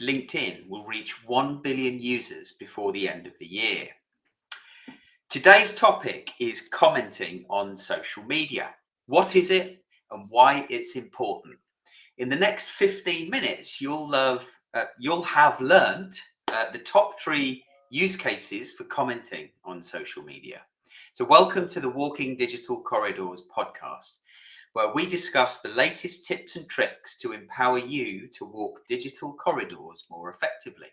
LinkedIn will reach 1 billion users before the end of the year. Today's topic is commenting on social media. What is it and why it's important? In the next 15 minutes, you'll have learned the top 3 use cases for commenting on social media. So welcome to the Walking Digital Corridors podcast, where we discuss the latest tips and tricks to empower you to walk digital corridors more effectively.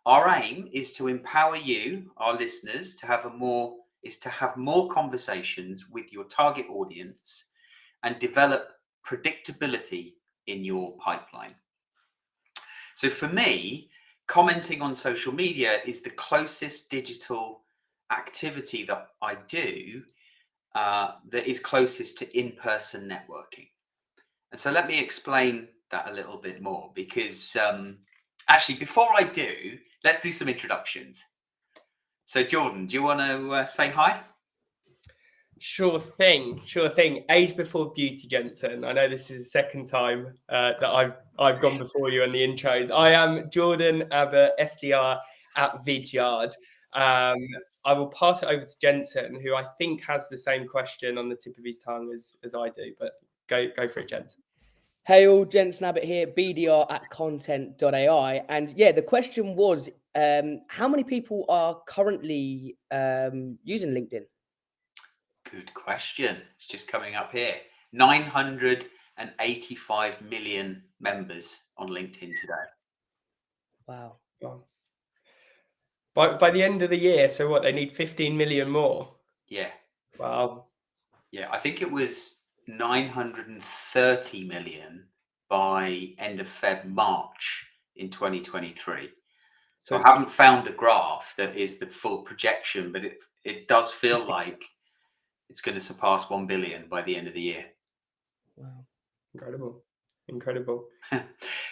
Our aim is to empower you, our listeners, to have more conversations with your target audience and develop predictability in your pipeline. So for me, commenting on social media is the closest digital activity that I do that is closest to in-person networking. And so let me explain that a little bit more, because actually, before I do, let's do some introductions. So Jordan, do you want to say hi? Sure thing. Age before beauty, Jensen. I know this is the second time that I've gone before you on the intros. I am Jordan Abbott, SDR at Vidyard. I will pass it over to Jensen, who I think has the same question on the tip of his tongue as I do. But go for it, Jensen. Hey all, Jensen Abbott here, BDR at content.ai. And yeah, the question was, how many people are currently using LinkedIn? Good question. It's just coming up here. 985 million members on LinkedIn today. Wow. By the end of the year, so what, they need 15 million more? Yeah. Wow. Yeah, I think it was 930 million by end of March in 2023. So I haven't found a graph that is the full projection, but it does feel like it's going to surpass 1 billion by the end of the year. Wow. Incredible.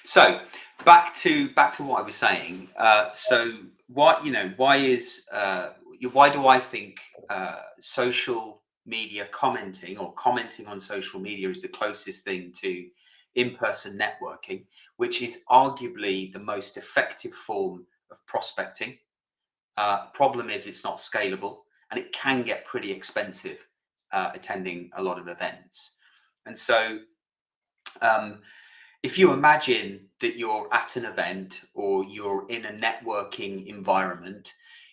So back to what I was saying. So why do I think social media commenting or commenting on social media is the closest thing to in-person networking, which is arguably the most effective form of prospecting? Problem is it's not scalable, and it can get pretty expensive attending a lot of events. And so if you imagine that you're at an event or you're in a networking environment,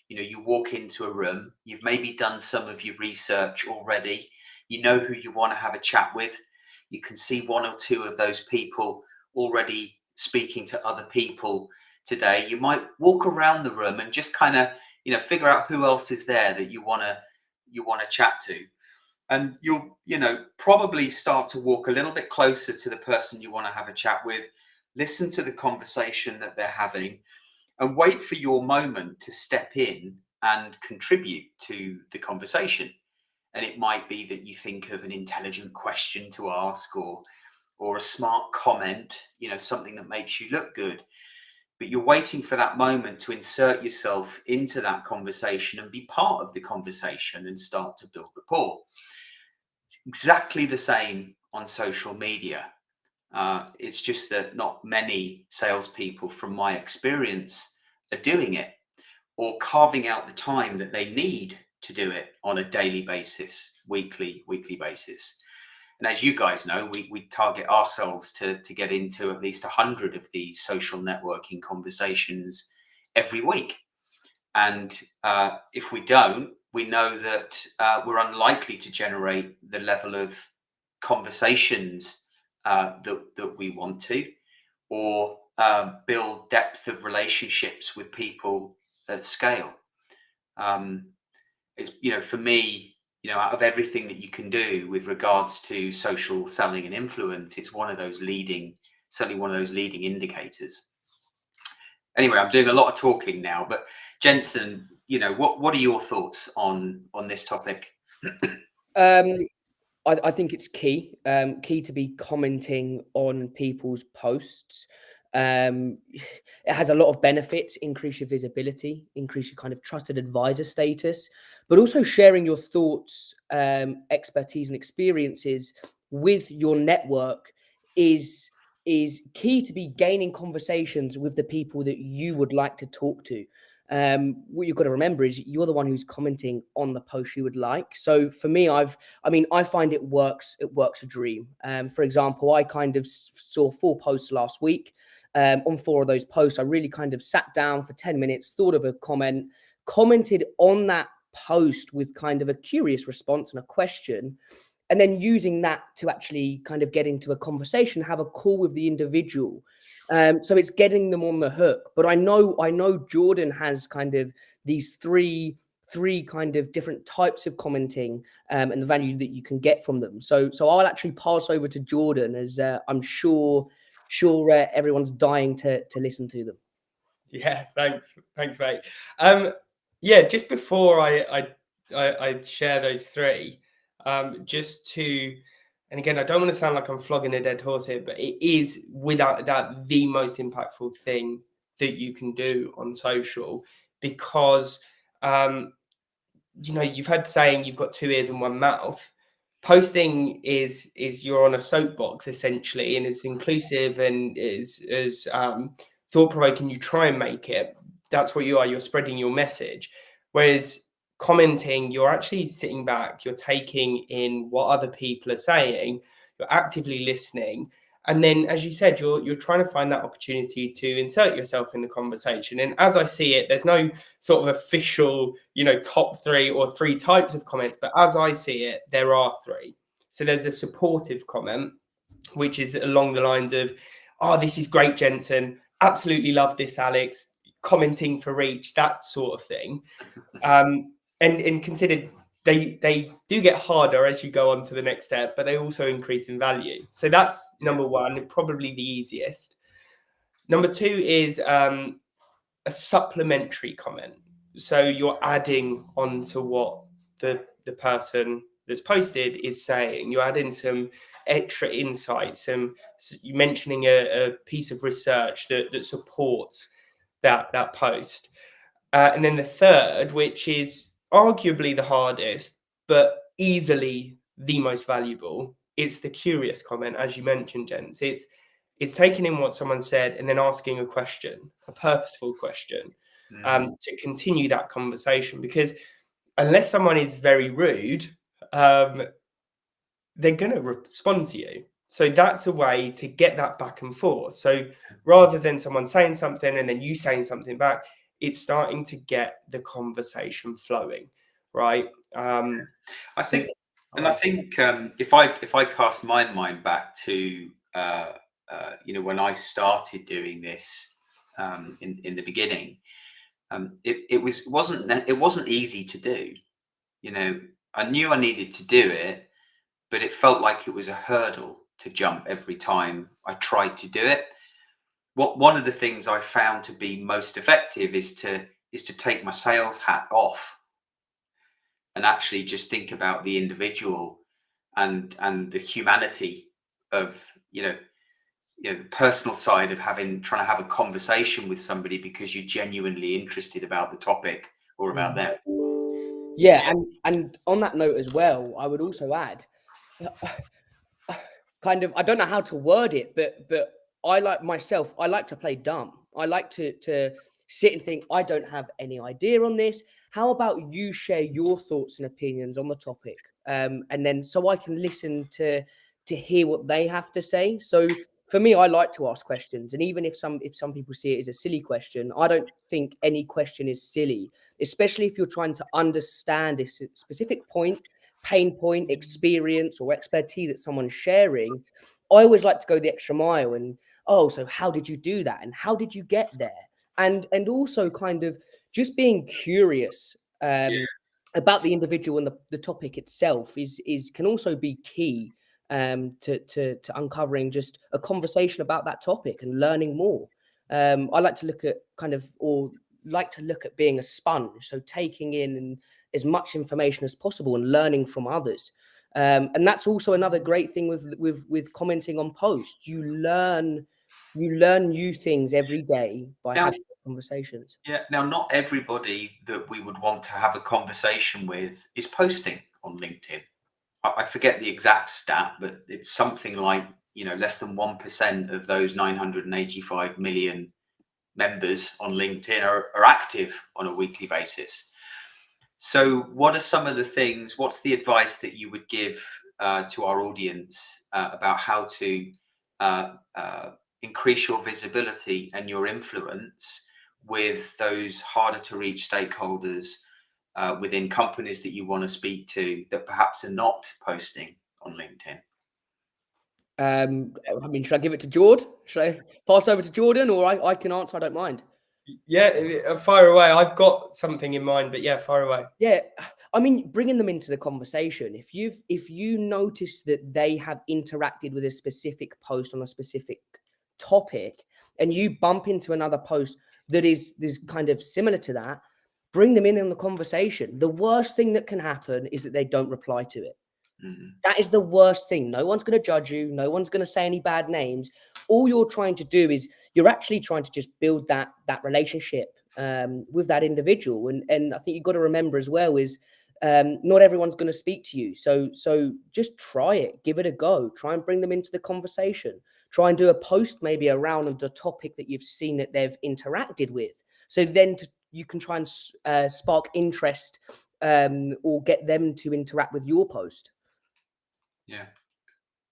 you walk into a room, you've maybe done some of your research already, you know who you want to have a chat with, you can see one or two of those people already speaking to other people today. You might walk around the room and just kind of, figure out who else is there that you want to chat to. And you'll, probably start to walk a little bit closer to the person you want to have a chat with, listen to the conversation that they're having, and wait for your moment to step in and contribute to the conversation. And it might be that you think of an intelligent question to ask, or a smart comment, something that makes you look good. But you're waiting for that moment to insert yourself into that conversation and be part of the conversation and start to build rapport. It's exactly the same on social media. It's just that not many salespeople, from my experience, are doing it or carving out the time that they need to do it on a daily basis, weekly basis. And as you guys know, we target ourselves to get into at least 100 of these social networking conversations every week. And if we don't, we know that we're unlikely to generate the level of conversations that we want to, or build depth of relationships with people at scale. It's, for me, out of everything that you can do with regards to social selling and influence, it's certainly one of those leading indicators. Anyway, I'm doing a lot of talking now, but Jensen, what are your thoughts on this topic? I think it's key to be commenting on people's posts. It has a lot of benefits: increase your visibility, increase your kind of trusted advisor status, but also sharing your thoughts, expertise, and experiences with your network is is key to be gaining conversations with the people that you would like to talk to. What you've got to remember is you're the one who's commenting on the post you would like. So for me, I find it works a dream. For example, I kind of saw 4 posts last week. On 4 of those posts, I really kind of sat down for 10 minutes, thought of a comment, commented on that post with kind of a curious response and a question, and then using that to actually kind of get into a conversation, have a call with the individual. So it's getting them on the hook. But I know Jordan has kind of these three kind of different types of commenting, and the value that you can get from them. So I'll actually pass over to Jordan, as I'm sure everyone's dying to listen to them. Yeah, thanks, mate. Yeah, just before I share those 3, just to, and again, I don't want to sound like I'm flogging a dead horse here, but it is without a doubt the most impactful thing that you can do on social, because you've heard the saying, you've got 2 ears and 1 mouth. Posting is you're on a soapbox essentially, and it's inclusive and is as thought-provoking you try and make it. That's what you are. You're spreading your message. Whereas commenting, you're actually sitting back, you're taking in what other people are saying, you're actively listening. And then, as you said, you're trying to find that opportunity to insert yourself in the conversation. And as I see it, there's no sort of official, top 3 or 3 types of comments. But as I see it, there are 3. So there's the supportive comment, which is along the lines of, "Oh, this is great, Jensen. Absolutely love this, Alex. Commenting for reach," that sort of thing. And considered, they do get harder as you go on to the next step, but they also increase in value. So that's number 1, probably the easiest. Number 2 is a supplementary comment. So you're adding on to what the person that's posted is saying. You're adding some extra insight, you mentioning a piece of research that supports that post. And then the third, which is arguably the hardest, but easily the most valuable, it's the curious comment, as you mentioned, Jens. It's taking in what someone said and then asking a question, a purposeful question, to continue that conversation. Because unless someone is very rude, they're going to respond to you. So that's a way to get that back and forth. So rather than someone saying something and then you saying something back, it's starting to get the conversation flowing, right? I think if I cast my mind back to when I started doing this in the beginning, it wasn't easy to do. I knew I needed to do it, but it felt like it was a hurdle to jump every time I tried to do it. One of the things I found to be most effective is to take my sales hat off and actually just think about the individual and the humanity of the personal side of trying to have a conversation with somebody because you're genuinely interested about the topic or about them. Yeah, and on that note as well, I would also add, kind of, I don't know how to word it, but I like to play dumb. I like to sit and think, I don't have any idea on this. How about you share your thoughts and opinions on the topic? And then so I can listen to hear what they have to say. So for me, I like to ask questions. And even if some people see it as a silly question, I don't think any question is silly, especially if you're trying to understand a specific point, pain point, experience, or expertise that someone's sharing. I always like to go the extra mile and, so how did you do that? And how did you get there? And also kind of just being curious about the individual and the topic itself can also be key to uncovering just a conversation about that topic and learning more. I like to look at being a sponge, so taking in as much information as possible and learning from others. And that's also another great thing with commenting on posts. You learn new things every day by having conversations. Yeah. Now, not everybody that we would want to have a conversation with is posting on LinkedIn. I forget the exact stat, but it's something like less than 1% of those 985 million members on LinkedIn are active on a weekly basis. So what are some of the things, what's the advice that you would give to our audience about how to increase your visibility and your influence with those harder to reach stakeholders within companies that you want to speak to that perhaps are not posting on LinkedIn? I mean, should I give it to Jord? Should I pass over to Jordan, or I can answer? I don't mind. Yeah, fire away. I've got something in mind, but yeah, fire away. Yeah, I mean, bringing them into the conversation. If you notice that they have interacted with a specific post on a specific topic, and you bump into another post that is kind of similar to that, bring them in on the conversation. The worst thing that can happen is that they don't reply to it. Mm-hmm. That is the worst thing. No one's going to judge you. No one's going to say any bad names. All you're trying to do is you're actually trying to just build that relationship with that individual. And I think you've got to remember as well is not everyone's going to speak to you. So just try it. Give it a go. Try and bring them into the conversation. Try and do a post maybe around the topic that you've seen that they've interacted with. So then you can try and spark interest or get them to interact with your post. Yeah.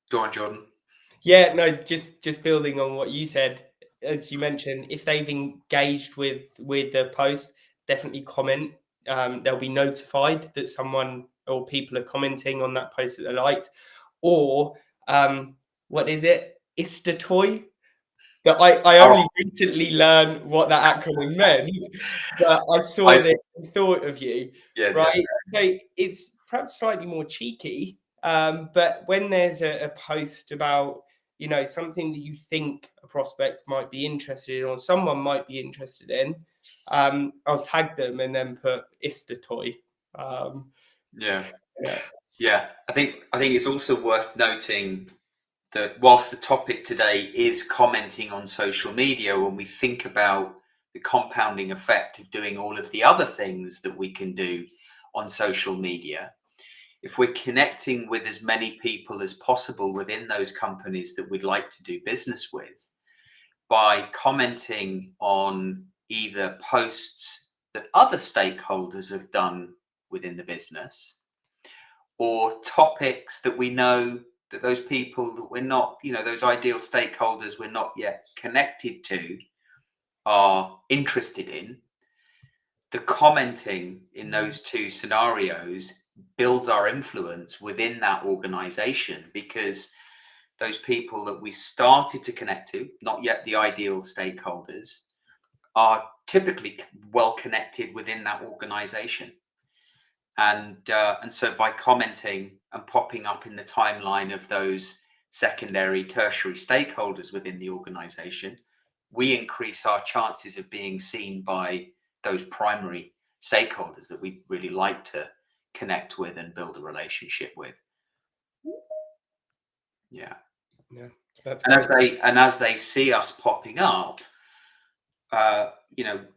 Go on, Jordan. Yeah, no, just building on what you said, as you mentioned, if they've engaged with the post, definitely comment. They'll be notified that someone or people are commenting on that post that they liked. Or what is it? Istatoy. That I only recently learned what that acronym meant, but I saw this and thought of you. Yeah, right? yeah. So it's perhaps slightly more cheeky, but when there's a post about something that you think a prospect might be interested in or someone might be interested in, I'll tag them and then put Istatoy. Yeah. Yeah. I think it's also worth noting that whilst the topic today is commenting on social media, when we think about the compounding effect of doing all of the other things that we can do on social media, if we're connecting with as many people as possible within those companies that we'd like to do business with, by commenting on either posts that other stakeholders have done within the business, or topics that we know that those people that we're not, those ideal stakeholders we're not yet connected to are interested in, the commenting in those two scenarios builds our influence within that organization, because those people that we started to connect to, not yet the ideal stakeholders, are typically well connected within that organization. And so by commenting and popping up in the timeline of those secondary, tertiary stakeholders within the organization, we increase our chances of being seen by those primary stakeholders that we really like to connect with and build a relationship with. Yeah. That's and great. as they see us popping up,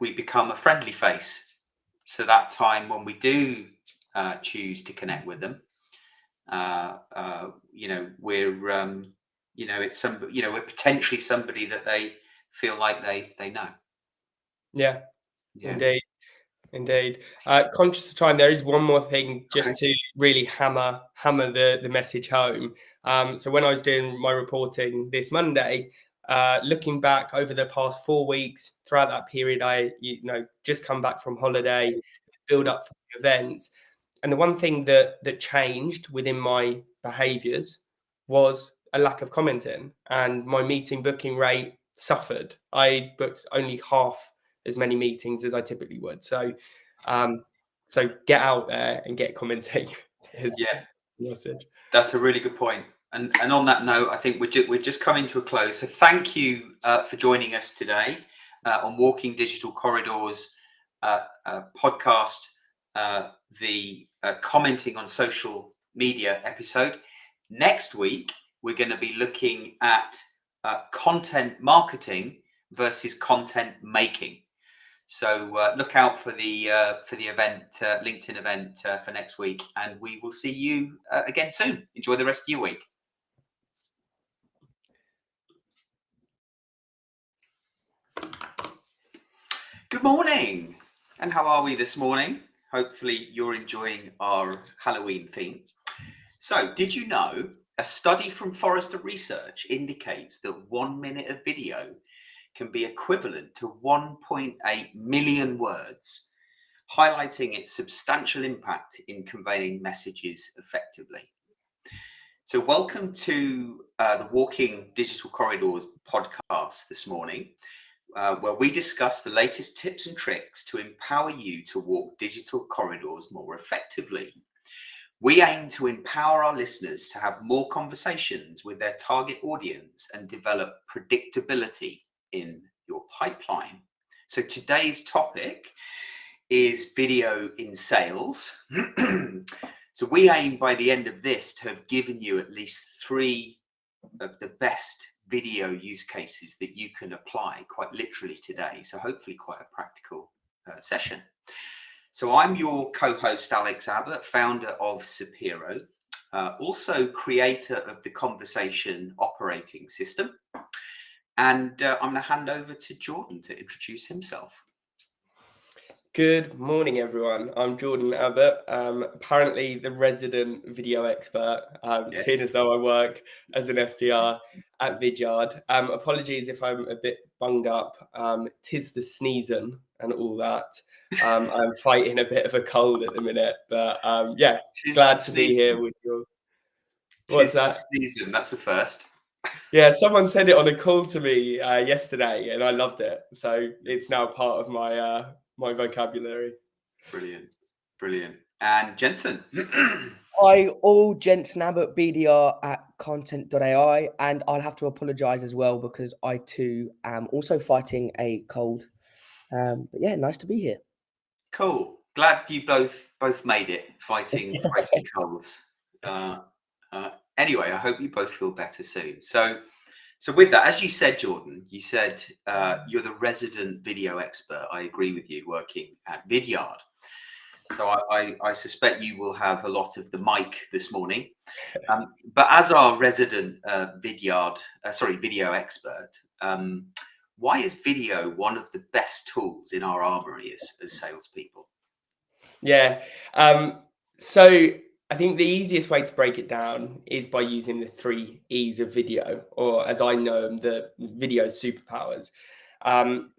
we become a friendly face. So that time when we do choose to connect with them, we're potentially somebody that they feel like they know. Yeah. Indeed. Conscious of time, there is one more thing just to really hammer the message home. So when I was doing my reporting this Monday, looking back over the past 4 weeks, throughout that period, I just come back from holiday, build up for the events. And the one thing that changed within my behaviors was a lack of commenting, and my meeting booking rate suffered. I booked only half as many meetings as I typically would. So get out there and get commenting. Message. That's a really good point. And on that note, I think we're just coming to a close. So thank you for joining us today on Walking Digital Corridors podcast, the commenting on social media episode. Next week, we're going to be looking at content marketing versus content making. So look out for the event, LinkedIn event for next week, and we will see you again soon. Enjoy the rest of your week. Good morning. And how are we this morning? Hopefully you're enjoying our Halloween theme. So, did you know a study from Forrester Research indicates that 1 minute of video can be equivalent to 1.8 million words, highlighting its substantial impact in conveying messages effectively. So welcome to the Walking Digital Corridors podcast this morning, where we discuss the latest tips and tricks to empower you to walk digital corridors more effectively. We aim to empower our listeners to have more conversations with their target audience and develop predictability in your pipeline. So today's topic is video in sales. So we aim by the end of this to have given you at least 3 of the best video use cases that you can apply quite literally today. So hopefully quite a practical session. So I'm your co-host, Alex Abbott, founder of Sapiro, also creator of the Conversation Operating System. And I'm going to hand over to Jordan to introduce himself. Good morning, everyone. I'm Jordan Abbott, apparently the resident video expert, Yes. seeing as though I work as an SDR at Vidyard. Apologies if I'm a bit bunged up. 'Tis the sneezing and all that. I'm fighting a bit of a cold at the minute, but yeah, glad to be here with you. What's that? Tis the season. That's a first. Yeah, someone said it on a call to me yesterday, and I loved it. So it's now part of my my vocabulary. Brilliant. And Jensen. Hi, all Jensen Abbott, BDR at content.ai, and I'll have to apologise as well because I too am also fighting a cold. But yeah, nice to be here. Cool. Glad you both made it fighting colds. Anyway, I hope you both feel better soon. So with that, as you said, Jordan, you said you're the resident video expert. I agree with you, working at Vidyard. So I suspect you will have a lot of the mic this morning. But as our resident video expert, why is video one of the best tools in our armory as salespeople? Yeah. So I think the easiest way to break it down is by using the 3 E's of video, or as I know them, the video superpowers.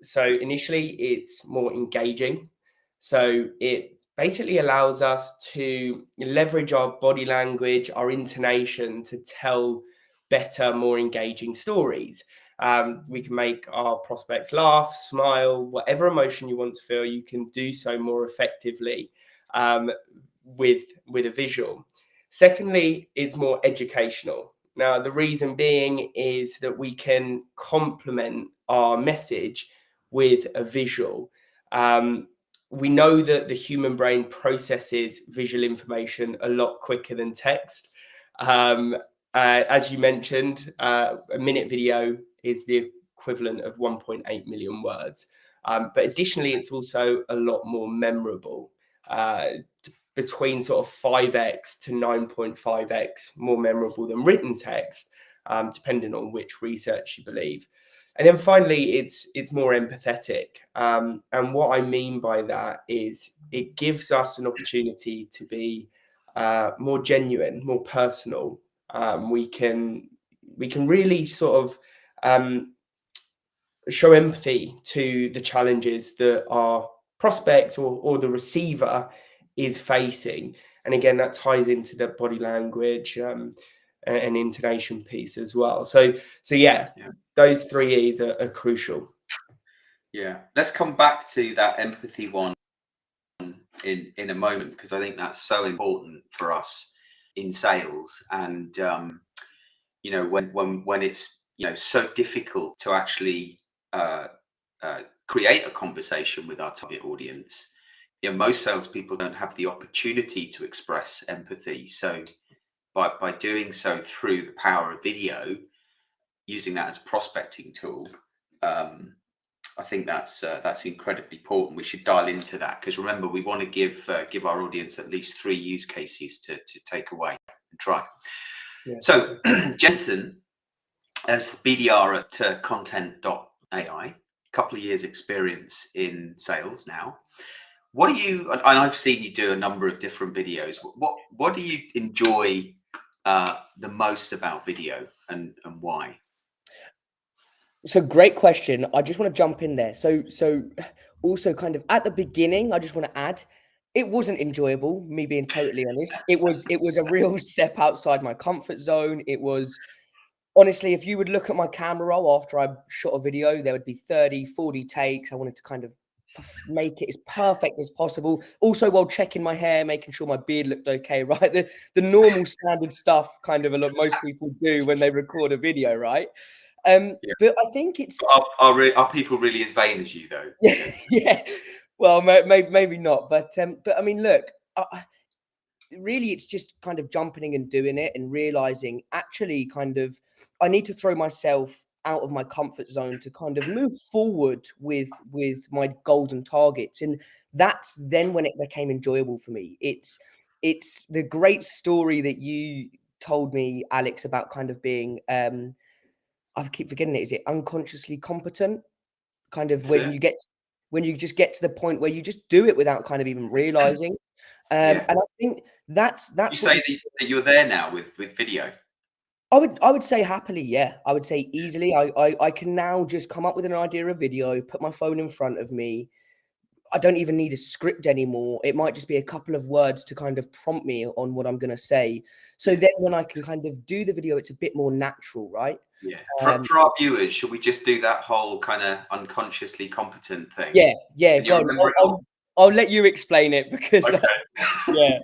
So initially, it's more engaging. So it basically allows us to leverage our body language, our intonation to tell better, more engaging stories. We can make our prospects laugh, smile, whatever emotion you want to feel, you can do so more effectively with a visual. Secondly, it's more educational. Now, the reason being is that we can complement our message with a visual. We know that the human brain processes visual information a lot quicker than text. As you mentioned, a minute video is the equivalent of 1.8 million words. But additionally, it's also a lot more memorable, between sort of 5x to 9.5x more memorable than written text, depending on which research you believe. And then finally, it's more empathetic. And what I mean by that is it gives us an opportunity to be more genuine, more personal. We can really sort of show empathy to the challenges that our prospects or the receiver is facing. And again, that ties into the body language and intonation piece as well. So yeah. Those 3 E's are crucial. Yeah, let's come back to that empathy one in a moment, because I think that's so important for us in sales. And you know, when it's, you know, so difficult to actually create a conversation with our target audience, you know, most salespeople don't have the opportunity to express empathy. So by doing so through the power of video, using that as a prospecting tool, I think that's incredibly important. We should dial into that, because remember, we want to give our audience at least 3 use cases to take away and try. Yeah. So Jensen, as BDR at content.ai, couple of years experience in sales now. What do you, and I've seen you do a number of different videos. What do you enjoy the most about video, and why? So great question. I just want to jump in there. So also kind of at the beginning, I just want to add, it wasn't enjoyable, me being totally honest. It was a real step outside my comfort zone. It was honestly, if you would look at my camera roll after I shot a video, there would be 30, 40 takes. I wanted to kind of make it as perfect as possible. Also, while checking my hair, making sure my beard looked okay, right? The normal standard stuff kind of a lot most people do when they record a video, right? Yeah. But I think it's Are people really as vain as you, though? yeah, yeah. Well, maybe not, but I mean, look, really, it's just kind of jumping and doing it and realizing actually, kind of, I need to throw myself out of my comfort zone to kind of move forward with my goals and targets, and that's then when it became enjoyable for me. It's the great story that you told me, Alex, about kind of being I keep forgetting it. Is it unconsciously competent? Kind of That's it. when you just get to the point where you just do it without kind of even realizing. Yeah. And I think that's You what say that you're there now with video. I would say happily, yeah. I would say easily. I can now just come up with an idea of video, put my phone in front of me. I don't even need a script anymore. It might just be a couple of words to kind of prompt me on what I'm going to say. So then when I can kind of do the video, it's a bit more natural, right? Yeah. For our viewers, should we just do that whole kind of unconsciously competent thing? Yeah. Can you Go on. remember it all? I'll let you explain it because Okay. yeah.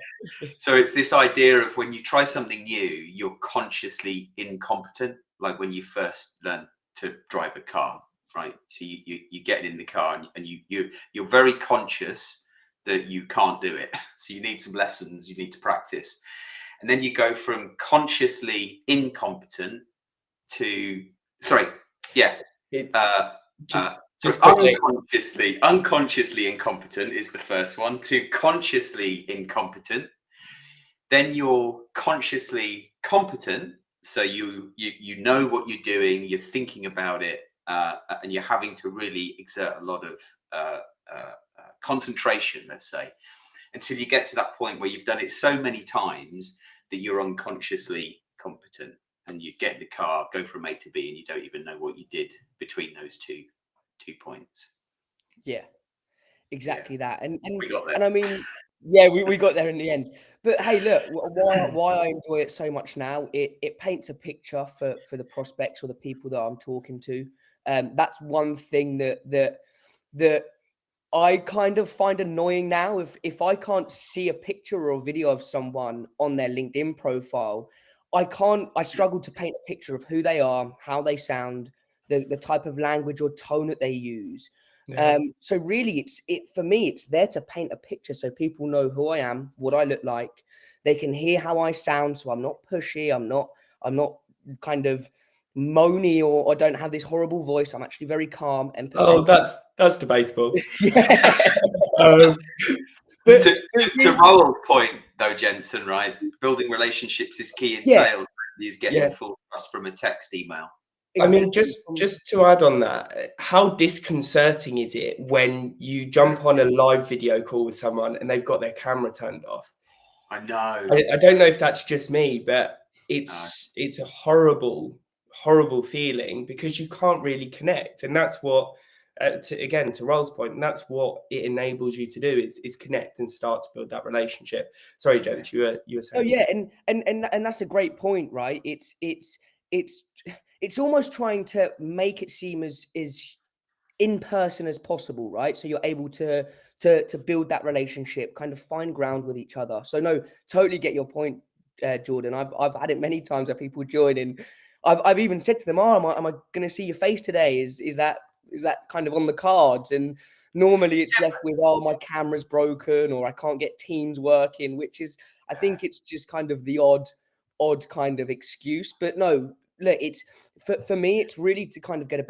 So it's this idea of when you try something new, you're consciously incompetent, like when you first learn to drive a car, right? So you get in the car and you're very conscious that you can't do it. So you need some lessons, you need to practice. And then you go from consciously incompetent to It's uh, so just quickly. unconsciously incompetent is the first one, to consciously incompetent. Then you're consciously competent, so you know what you're doing, you're thinking about it, and you're having to really exert a lot of concentration, let's say, until you get to that point where you've done it so many times that you're unconsciously competent, and you get in the car, go from A to B, and you don't even know what you did between those two points. Yeah, exactly that. And We got there. and I mean, yeah, we got there in the end. But hey, look, why I enjoy it so much now, it paints a picture for the prospects or the people that I'm talking to. That's one thing that I kind of find annoying now. If I can't see a picture or video of someone on their LinkedIn profile, I struggle to paint a picture of who they are, how they sound, the type of language or tone that they use. Yeah. So really for me, it's there to paint a picture so people know who I am, what I look like. They can hear how I sound, so I'm not pushy, I'm not kind of moany, or I don't have this horrible voice. I'm actually very calm, Oh, empathetic. that's debatable. Yeah. But to Roland's point, though, Jensen, right? Building relationships is key in sales. Is getting full trust from a text email. Exactly. I mean, just to add on that, how disconcerting is it when you jump on a live video call with someone and they've got their camera turned off? I know. I don't know if that's just me, but it's a horrible feeling because you can't really connect, and that's what. To Rol's point, and that's what it enables you to do is connect and start to build that relationship. Sorry, James, you were saying. Oh yeah, and that's a great point, right? It's almost trying to make it seem as in person as possible, right? So you're able to build that relationship, kind of find ground with each other. So no, totally get your point, Jordan. I've had it many times where people join, and I've even said to them, "Oh, am I going to see your face today? Is that kind of on the cards?" And normally it's left with, "Oh, my camera's broken," or "I can't get Teams working," which is, I think it's just kind of the odd kind of excuse. But no, look, it's for me, it's really to kind of get a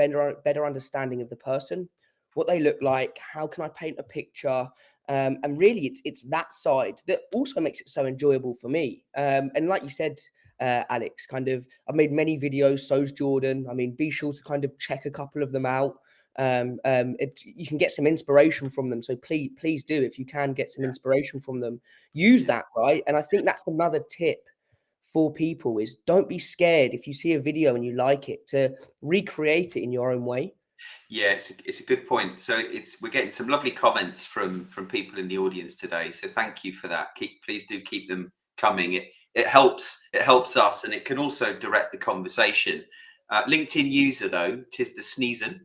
better understanding of the person, what they look like, how can I paint a picture, and really it's that side that also makes it so enjoyable for me. And like you said, Alex, kind of, I've made many videos, so's Jordan. I mean, be sure to kind of check a couple of them out. You can get some inspiration from them. So please do, if you can get some inspiration from them, use that, right? And I think that's another tip for people is don't be scared if you see a video and you like it to recreate it in your own way. Yeah, it's a good point. So we're getting some lovely comments from people in the audience today. So thank you for that. Please do keep them coming. It helps us, and it can also direct the conversation. LinkedIn user though, tis the sneezing.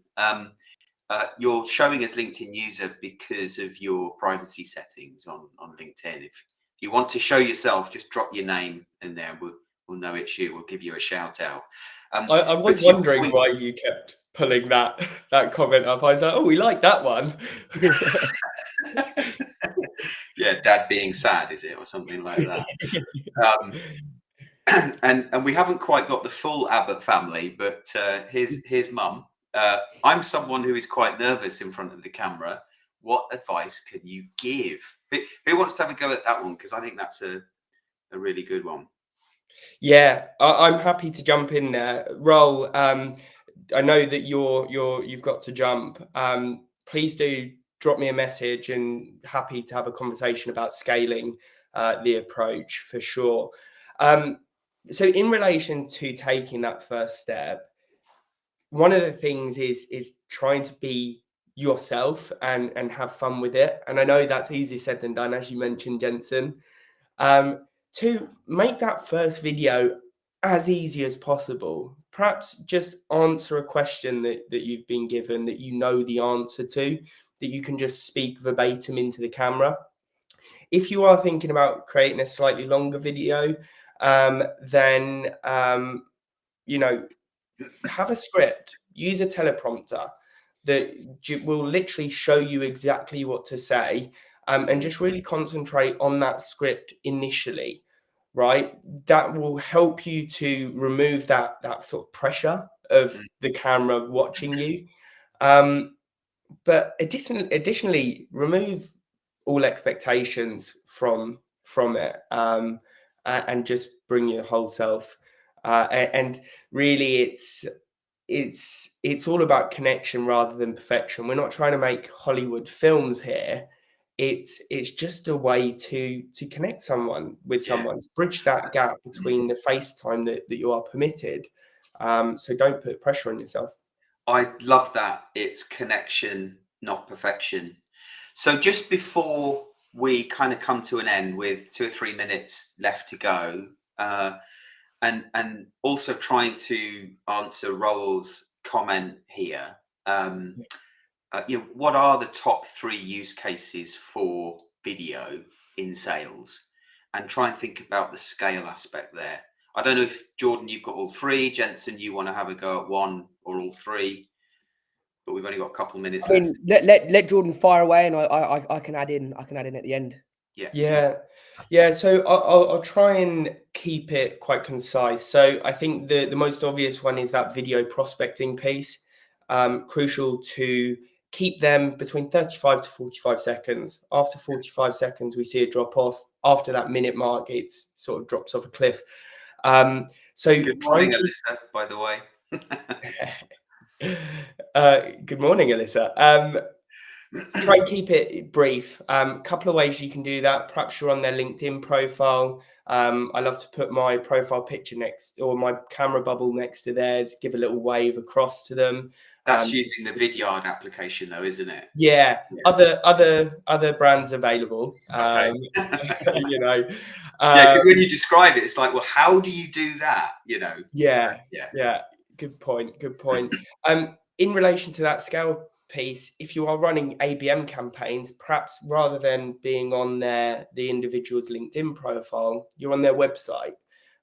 You're showing as LinkedIn user because of your privacy settings on LinkedIn. If you want to show yourself, just drop your name in there. We'll know it's you. We'll give you a shout out. I was wondering why you kept pulling that comment up. I was like, oh, we like that one. Yeah, dad being sad, is it, or something like that? And we haven't quite got the full Abbott family, but here's mum. I'm someone who is quite nervous in front of the camera. What advice can you give? Who wants to have a go at that one? Because I think that's a really good one. Yeah, I'm happy to jump in there. Roll. I know that you've got to jump. Please do drop me a message, and happy to have a conversation about scaling the approach for sure. So in relation to taking that first step, one of the things is trying to be yourself and have fun with it. And I know that's easier said than done, as you mentioned, Jensen. To make that first video as easy as possible, perhaps just answer a question that you've been given that you know the answer to, that you can just speak verbatim into the camera. If you are thinking about creating a slightly longer video, then have a script, use a teleprompter that will literally show you exactly what to say, and just really concentrate on that script initially, right? That will help you to remove that sort of pressure of the camera watching you. But additionally, remove all expectations from it, and just bring your whole self. And really, it's all about connection rather than perfection. We're not trying to make Hollywood films here. It's just a way to connect someone with someone, to bridge that gap between the FaceTime that you are permitted. So don't put pressure on yourself. I love that. It's connection, not perfection. So just before we kind of come to an end with 2 or 3 minutes left to go, and also trying to answer Raoul's comment here, what are the top 3 use cases for video in sales? And try and think about the scale aspect there. I don't know if, Jordan, you've got all 3. Jensen, you want to have a go at 1 or all 3? But we've only got a couple of minutes left. Let Jordan fire away, and I can add in. I can add in at the end. Yeah. So I'll try and keep it quite concise. So I think the most obvious one is that video prospecting piece. Crucial to keep them between 35 to 45 seconds. After 45 seconds, we see a drop off. After that minute mark, it sort of drops off a cliff. So good morning, Alyssa, by the way. Good morning, Alyssa. Try and keep it brief. Couple of ways you can do that. Perhaps you're on their LinkedIn profile. I love to put my profile picture next, or my camera bubble next to theirs, give a little wave across to them. That's using the Vidyard application though, isn't it? Yeah. Other brands available. Okay. Yeah, because when you describe it, it's like, well, how do you do that? Yeah. Good point. In relation to that scale piece, if you are running ABM campaigns, perhaps rather than being on the individual's LinkedIn profile, you're on their website,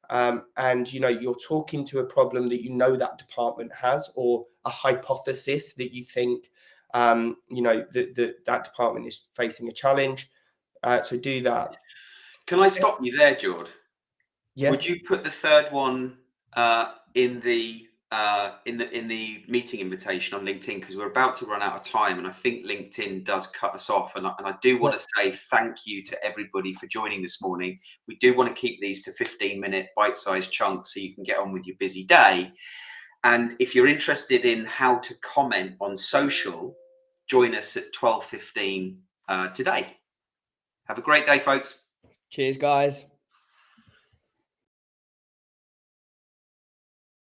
and you're talking to a problem that that department has, or a hypothesis that you think that department is facing a challenge. So do that. Can I stop you there, George? Yeah. Would you put the third one in the meeting invitation on LinkedIn, because we're about to run out of time, and I think LinkedIn does cut us off, and I do want to say thank you to everybody for joining this morning. We do want to keep these to 15-minute bite-sized chunks so you can get on with your busy day. And if you're interested in how to comment on social, join us at 12:15 today. Have a great day, folks. Cheers, guys.